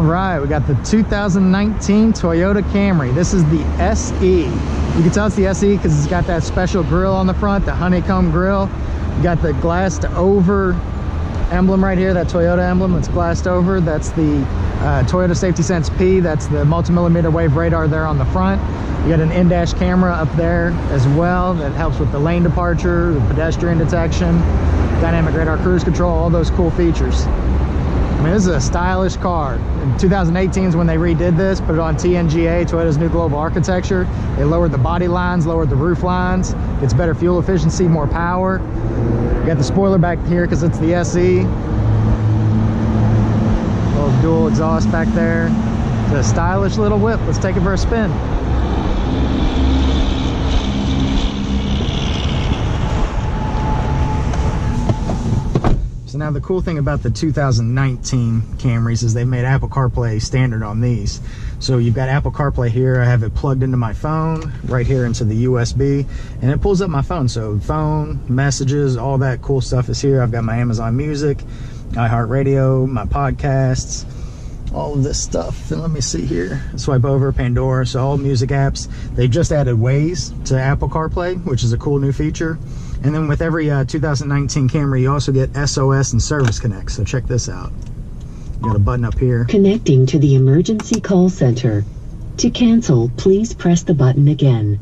right, we got the 2019 Toyota Camry. This is the SE. You can tell it's the SE because it's got that special grille on the front, the honeycomb grille. You got the glassed over emblem right here, that Toyota emblem that's glassed over. That's the Toyota Safety Sense P. That's the multi-millimeter wave radar there on the front. You got an in-dash camera up there as well that helps with the lane departure, the pedestrian detection, dynamic radar cruise control, all those cool features. I mean, this is a stylish car. In 2018 is when they redid this, put it on TNGA, Toyota's new global architecture. They lowered the body lines, lowered the roof lines. It's better fuel efficiency, more power. You got the spoiler back here because it's the SE. Little dual exhaust back there. It's a stylish little whip. Let's take it for a spin. So now the cool thing about the 2019 Camrys is they've made Apple CarPlay standard on these. So you've got Apple CarPlay here. I have it plugged into my phone, right here into the USB, and it pulls up my phone. So phone, messages, all that cool stuff is here. I've got my Amazon Music, iHeartRadio, my podcasts, all of this stuff. And let me see here. Swipe over, Pandora, so all music apps. They just added Waze to Apple CarPlay, which is a cool new feature. And then with every 2019 Camry, you also get SOS and Service Connect. So check this out. You got a button up here. Connecting to the emergency call center. To cancel, please press the button again.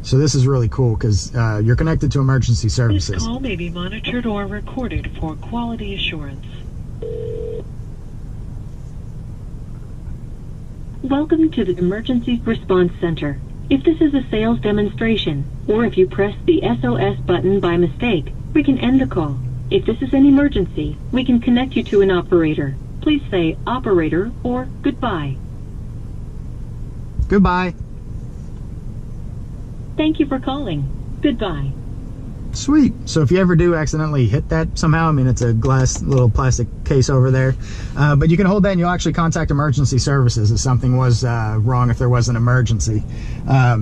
So this is really cool because you're connected to emergency services. This call may be monitored or recorded for quality assurance. Welcome to the Emergency Response Center. If this is a sales demonstration, or if you press the SOS button by mistake, we can end the call. If this is an emergency, we can connect you to an operator. Please say operator or goodbye. Goodbye. Thank you for calling. Goodbye. Sweet. So if you ever do accidentally hit that somehow, I mean, it's a glass little plastic case over there, but you can hold that and you'll actually contact emergency services if something was wrong, if there was an emergency.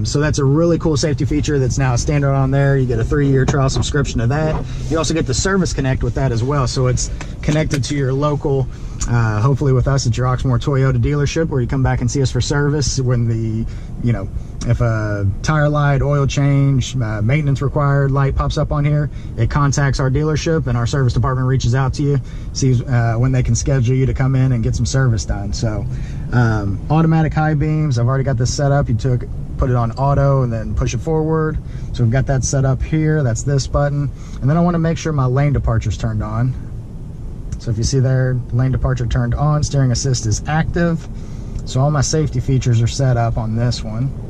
So that's a really cool safety feature that's now standard on there. You get a 3-year trial subscription to that. You also get the Service Connect with that as well. So it's connected to your local, hopefully with us at your Oxmoor Toyota dealership, where you come back and see us for service when the, you know, if a tire light, oil change, maintenance required light pops up on here, it contacts our dealership and our service department reaches out to you, sees when they can schedule you to come in and get some service done. So automatic high beams, I've already got this set up. You put it on auto and then push it forward. So we've got that set up here. That's this button. And then I want to make sure my lane departure is turned on. So if you see there, lane departure turned on, steering assist is active. So all my safety features are set up on this one.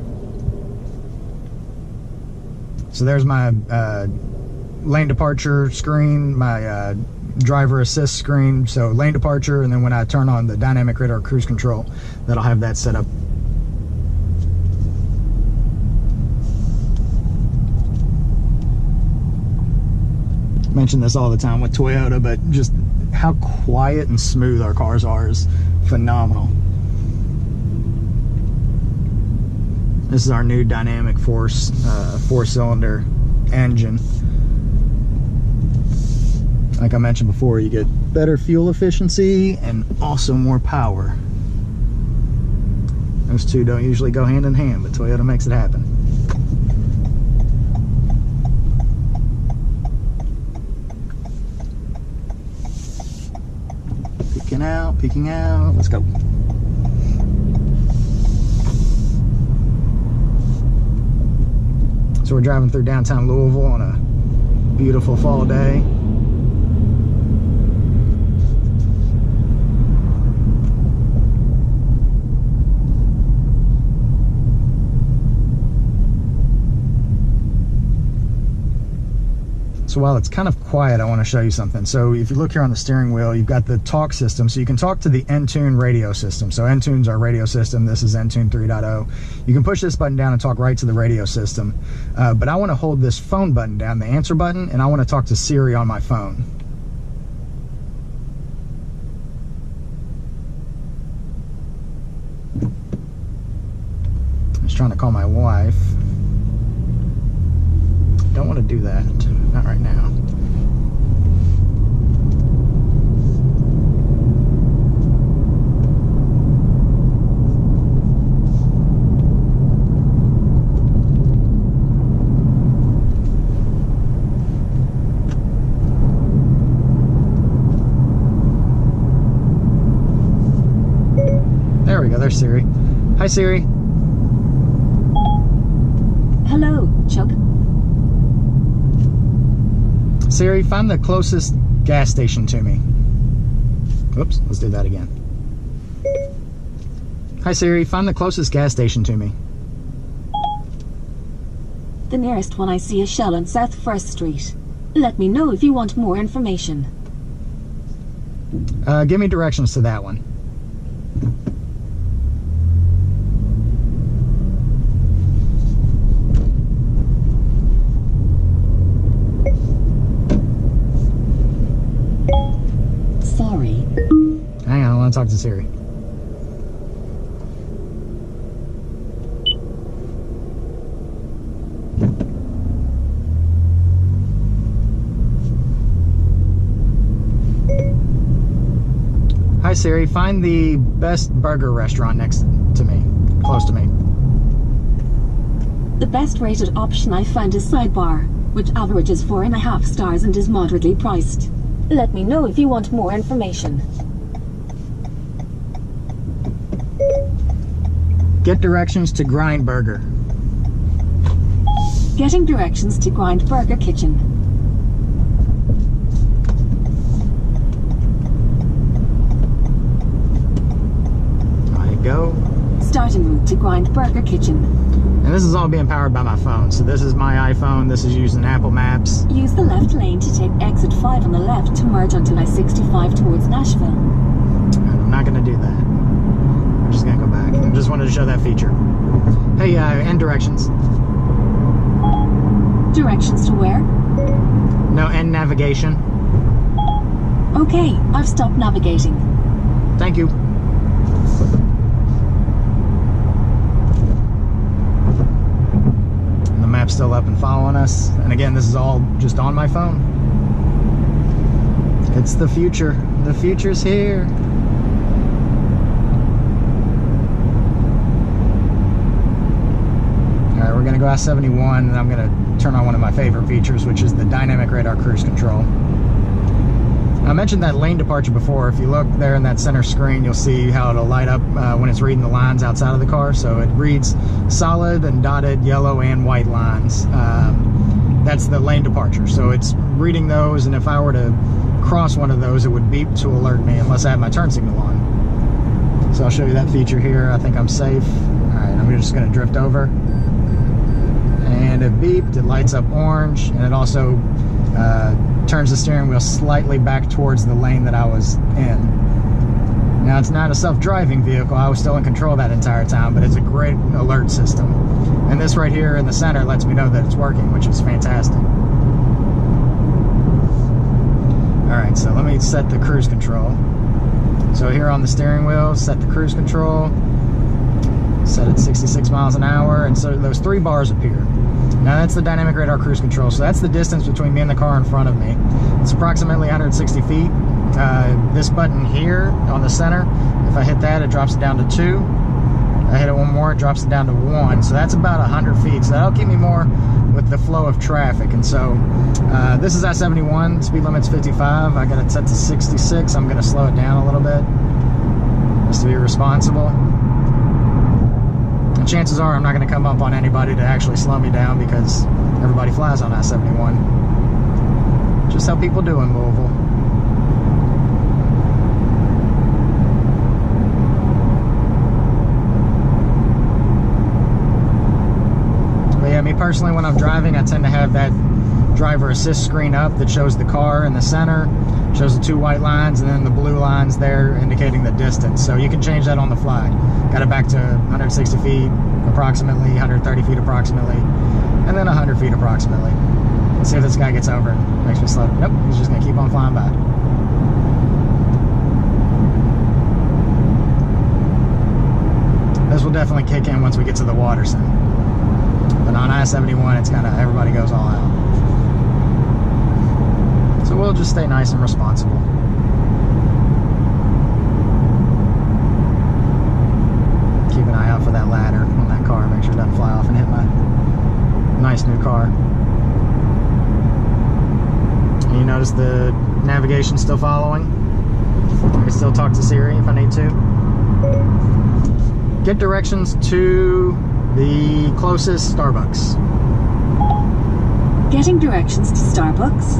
So there's my lane departure screen, my driver assist screen. So lane departure, and then when I turn on the dynamic radar cruise control, that'll have that set up. I mention this all the time with Toyota, but just how quiet and smooth our cars are is phenomenal. This is our new dynamic force 4-cylinder engine. Like I mentioned before, you get better fuel efficiency and also more power. Those two don't usually go hand in hand, but Toyota makes it happen. Peeking out, let's go. So we're driving through downtown Louisville on a beautiful fall day. So while it's kind of quiet, I want to show you something. So if you look here on the steering wheel, you've got the talk system. So you can talk to the Entune radio system. So Entune's our radio system. This is Entune 3.0. You can push this button down and talk right to the radio system. But I want to hold this phone button down, the answer button, and I want to talk to Siri on my phone. I was trying to call my wife. Don't want to do that. Not right now. there's Siri. Hi, Siri. Hello, Chuck. Siri, find the closest gas station to me. Oops, let's do that again. Hi, Siri, find the closest gas station to me. The nearest one I see is Shell on South 1st Street. Let me know if you want more information. Give me directions to that one. Sorry. Hang on, I want to talk to Siri. Hi Siri, find the best burger restaurant next to me, close to me. The best rated option I found is Sidebar, which averages 4.5 stars and is moderately priced. Let me know if you want more information. Get directions to Grind Burger. Getting directions to Grind Burger Kitchen. Go. Starting route to Grind Burger Kitchen. And this is all being powered by my phone. So this is my iPhone. This is using Apple Maps. Use the left lane to take exit 5 on the left to merge onto I-65 towards Nashville. I'm not going to do that. I'm just going to go back. I just wanted to show that feature. Hey, end directions. Directions to where? No, end navigation. Okay, I've stopped navigating. Thank you. Map's still up and following us, and again, this is all just on my phone. It's the future. The future's here. All right, we're gonna go I-71, and I'm gonna turn on one of my favorite features, which is the dynamic radar cruise control. I mentioned that lane departure before. If you look there in that center screen, you'll see how it'll light up when it's reading the lines outside of the car. So it reads solid and dotted yellow and white lines. That's the lane departure. So it's reading those, and if I were to cross one of those, it would beep to alert me unless I have my turn signal on. So I'll show you that feature here. I think I'm safe. All right, I'm just gonna drift over. And it beeped, it lights up orange, and it also turns the steering wheel slightly back towards the lane that I was in. Now, it's not a self-driving vehicle. I was still in control that entire time, but it's a great alert system. And this right here in the center lets me know that it's working, which is fantastic. All right, so let me set the cruise control. So here on the steering wheel, set the cruise control, set it 66 miles an hour, and so those 3 bars appear. Now that's the dynamic radar cruise control, so that's the distance between me and the car in front of me. It's approximately 160 feet. This button here on the center, if I hit that, it drops it down to 2. I hit it one more, it drops it down to 1. So that's about 100 feet, so that'll keep me more with the flow of traffic. And so this is I-71, speed limit's 55. I got it set to 66. I'm gonna slow it down a little bit just to be responsible. And chances are I'm not going to come up on anybody to actually slow me down because everybody flies on I-71. Just how people do in Louisville. But yeah, me personally, when I'm driving, I tend to have that driver assist screen up that shows the car in the center, shows the 2 white lines, and then the blue lines there indicating the distance. So you can change that on the fly. Got it back to 160 feet approximately, 130 feet approximately, and then 100 feet approximately. Let's see if this guy gets over and makes me slow. Nope, he's just gonna keep on flying by. This will definitely kick in once we get to the Waterson. But on I-71, it's kind of, everybody goes all out. So we'll just stay nice and responsible. Keep an eye out for that ladder on that car. Make sure it doesn't fly off and hit my nice new car. And you notice the navigation's still following. I can still talk to Siri if I need to. get directions to the closest Starbucks. Getting directions to Starbucks.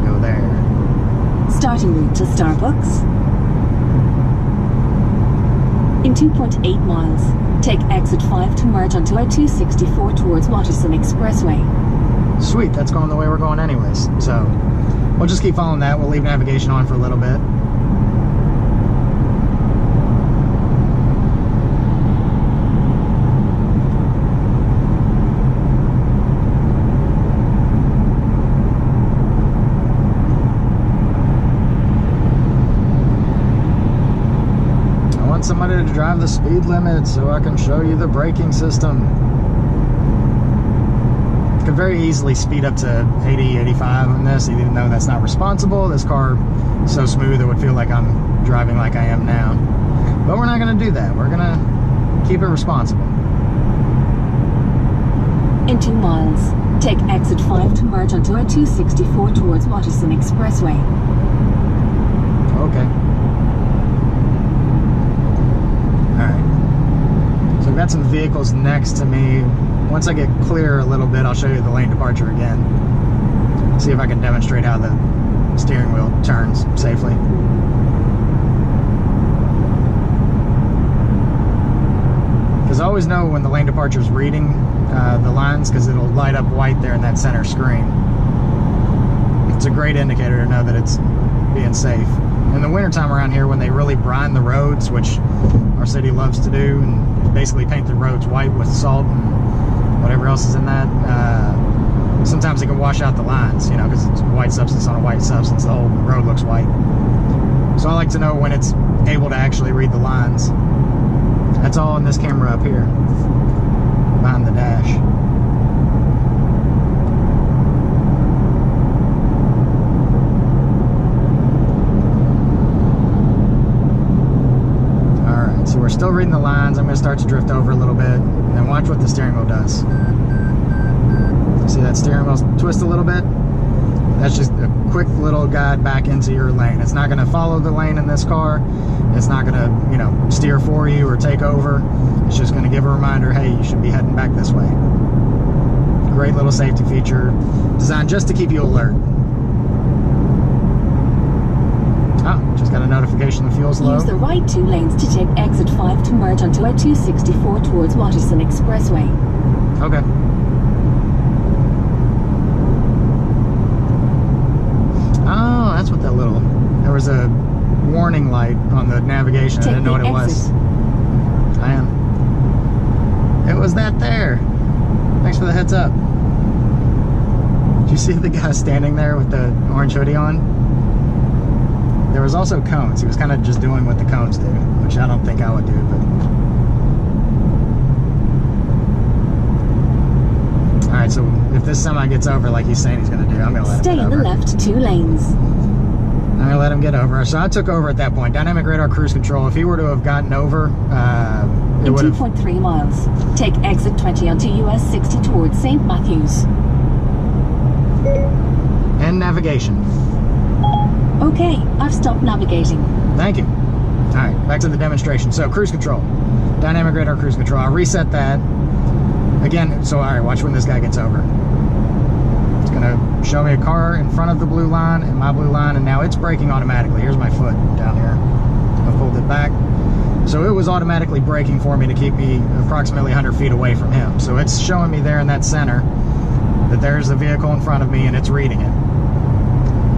Go there. Starting route to Starbucks. In 2.8 miles, take exit 5 to merge onto I-264 towards Watterson Expressway. Sweet, that's going the way we're going anyways. So we'll just keep following that. We'll leave navigation on for a little bit. Somebody to drive the speed limit so I can show you the braking system. You could very easily speed up to 80, 85 on this, even though that's not responsible. This car is so smooth it would feel like I'm driving like I am now. But we're not going to do that. We're going to keep it responsible. In 2 miles, take exit 5 to merge onto I-264 towards Watterson Expressway. Okay. Alright, so I've got some vehicles next to me. Once I get clear a little bit, I'll show you the lane departure again. See if I can demonstrate how the steering wheel turns safely. Because I always know when the lane departure is reading the lines, because it'll light up white there in that center screen. It's a great indicator to know that it's being safe. In the wintertime around here, when they really brine the roads, which our city loves to do, and basically paint the roads white with salt and whatever else is in that, sometimes it can wash out the lines, you know, because it's white substance on a white substance, the whole road looks white. So I like to know when it's able to actually read the lines. That's all in this camera up here, behind the dash. So we're still reading the lines. I'm going to start to drift over a little bit, and then watch what the steering wheel does. See that steering wheel twist a little bit? That's just a quick little guide back into your lane. It's not going to follow the lane in this car. It's not going to, you know, steer for you or take over. It's just going to give a reminder, hey, you should be heading back this way. Great little safety feature designed just to keep you alert. Oh, just got a notification the fuel's low. Use the right 2 lanes to take exit 5 to merge onto I-264 towards Watterson Expressway. Okay. Oh, that's what that little... There was a warning light on the navigation. I didn't know what it was. I am. It was that there. Thanks for the heads up. Did you see the guy standing there with the orange hoodie on? There was also cones. He was kind of just doing what the cones do, which I don't think I would do, but... Alright, so if this semi gets over like he's saying he's going to do, I'm going to let him get over. Stay in the left 2 lanes. I'm going to let him get over. So I took over at that point. Dynamic radar cruise control. If he were to have gotten over, it would have... In 2.3 miles, take exit 20 onto US 60 towards St. Matthews. And navigation. Okay, I've stopped navigating. Thank you. Alright, back to the demonstration. So, cruise control. Dynamic radar cruise control. I'll reset that. Again, so alright, watch when this guy gets over. It's going to show me a car in front of the blue line and my blue line, and now it's braking automatically. Here's my foot down here. I've pulled it back. So it was automatically braking for me to keep me approximately 100 feet away from him. So it's showing me there in that center that there's a vehicle in front of me and it's reading it.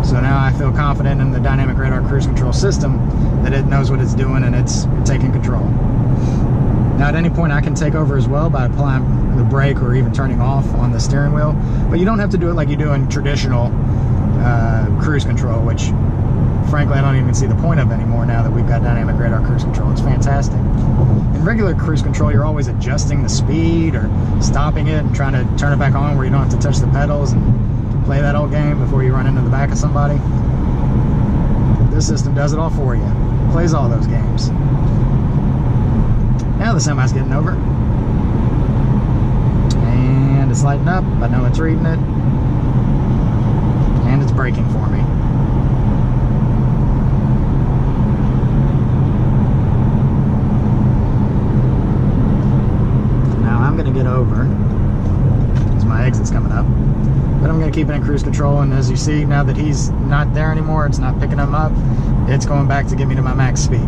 So now I feel confident in the dynamic radar cruise control system that it knows what it's doing and it's taking control. Now at any point I can take over as well by applying the brake or even turning off on the steering wheel, but you don't have to do it like you do in traditional cruise control, which frankly I don't even see the point of anymore now that we've got dynamic radar cruise control. It's fantastic. In regular cruise control, you're always adjusting the speed or stopping it and trying to turn it back on where you don't have to touch the pedals and play that old game before you run into the back of somebody. This system does it all for you. Plays all those games. Now the semi's getting over. And it's lighting up. I know it's reading it. And it's braking for me. keep it in cruise control, and as you see, now that he's not there anymore, it's not picking him up, it's going back to get me to my max speed.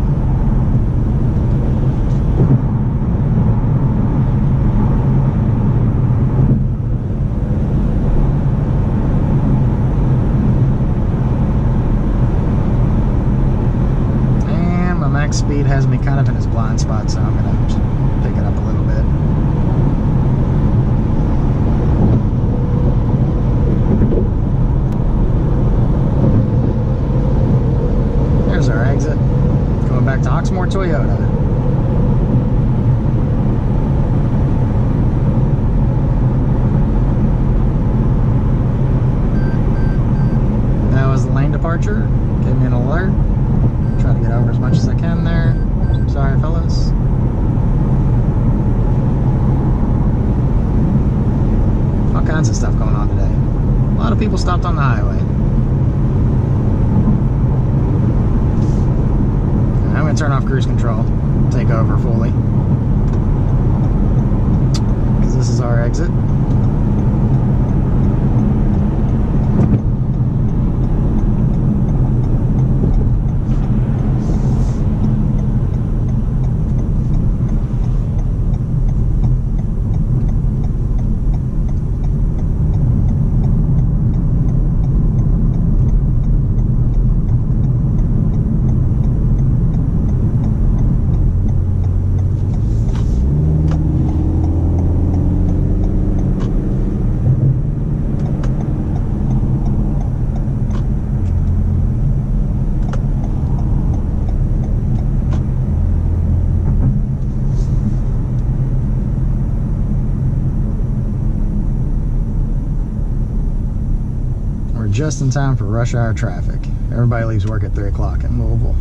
And my max speed has me kind of in his blind spot, so I'm going to pick it up a little bit. There's our exit. Going back to Oxmoor Toyota. That was the lane departure. Gave me an alert. Try to get over as much as I can there. Sorry, fellas. All kinds of stuff going on today. A lot of people stopped on the highway. I'm going to turn off cruise control, take over fully, because this is our exit. Just in time for rush hour traffic. Everybody leaves work at 3 o'clock in Louisville.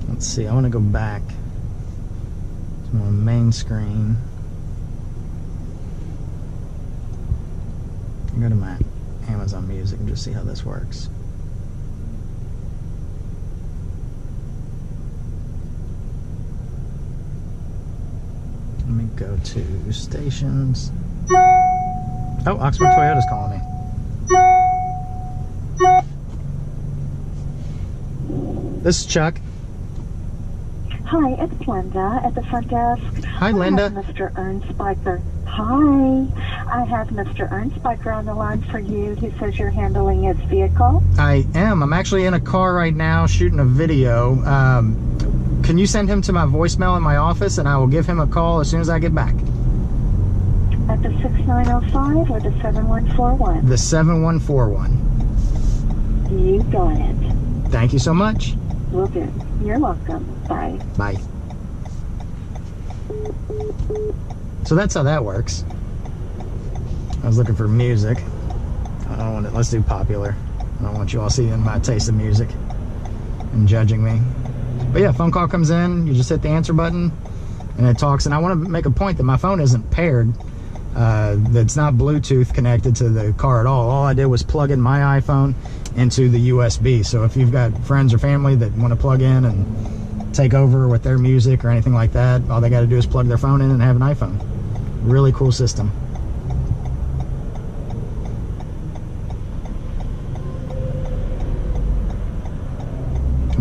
Let's see, I want to go back to my main screen. Go to my Amazon Music and just see how this works. Let me go to stations. Oh, Oxford Toyota's calling me. This is Chuck. Hi, it's Linda at the front desk. Hi, Linda. I have Mr. Ernst Spiker. Hi. I have Mr. Ernst Spiker on the line for you. He says you're handling his vehicle. I am. I'm actually in a car right now shooting a video. Can you send him to my voicemail in my office, and I will give him a call as soon as I get back? At the 6905 or the 7141? The 7141. You got it. Thank you so much. Will do. You're welcome. Bye. Bye. So that's how that works. I was looking for music. I don't want it. Let's do popular. I don't want you all seeing my taste of music and judging me. But yeah, phone call comes in, you just hit the answer button and it talks. And I want to make a point that my phone isn't paired. That's not Bluetooth connected to the car at all. All I did was plug in my iPhone into the USB. So if you've got friends or family that want to plug in and take over with their music or anything like that, all they got to do is plug their phone in and have an iPhone. Really cool system.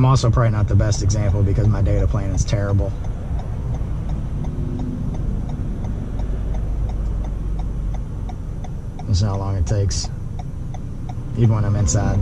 I'm also probably not the best example because my data plan is terrible. This is how long it takes, even when I'm inside.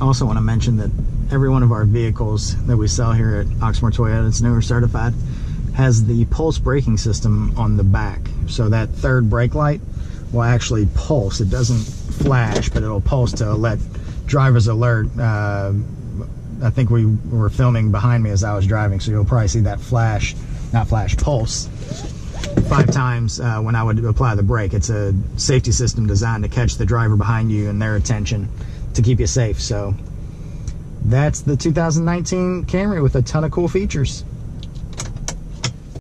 I also want to mention that every one of our vehicles that we sell here at Oxmoor Toyota that's newer certified has the pulse braking system on the back. So that third brake light will actually pulse. It doesn't flash, but it'll pulse to let drivers alert. I think we were filming behind me as I was driving, so you'll probably see that flash, not flash, pulse 5 times when I would apply the brake. It's a safety system designed to catch the driver behind you and their attention to keep you safe. So that's the 2019 Camry with a ton of cool features.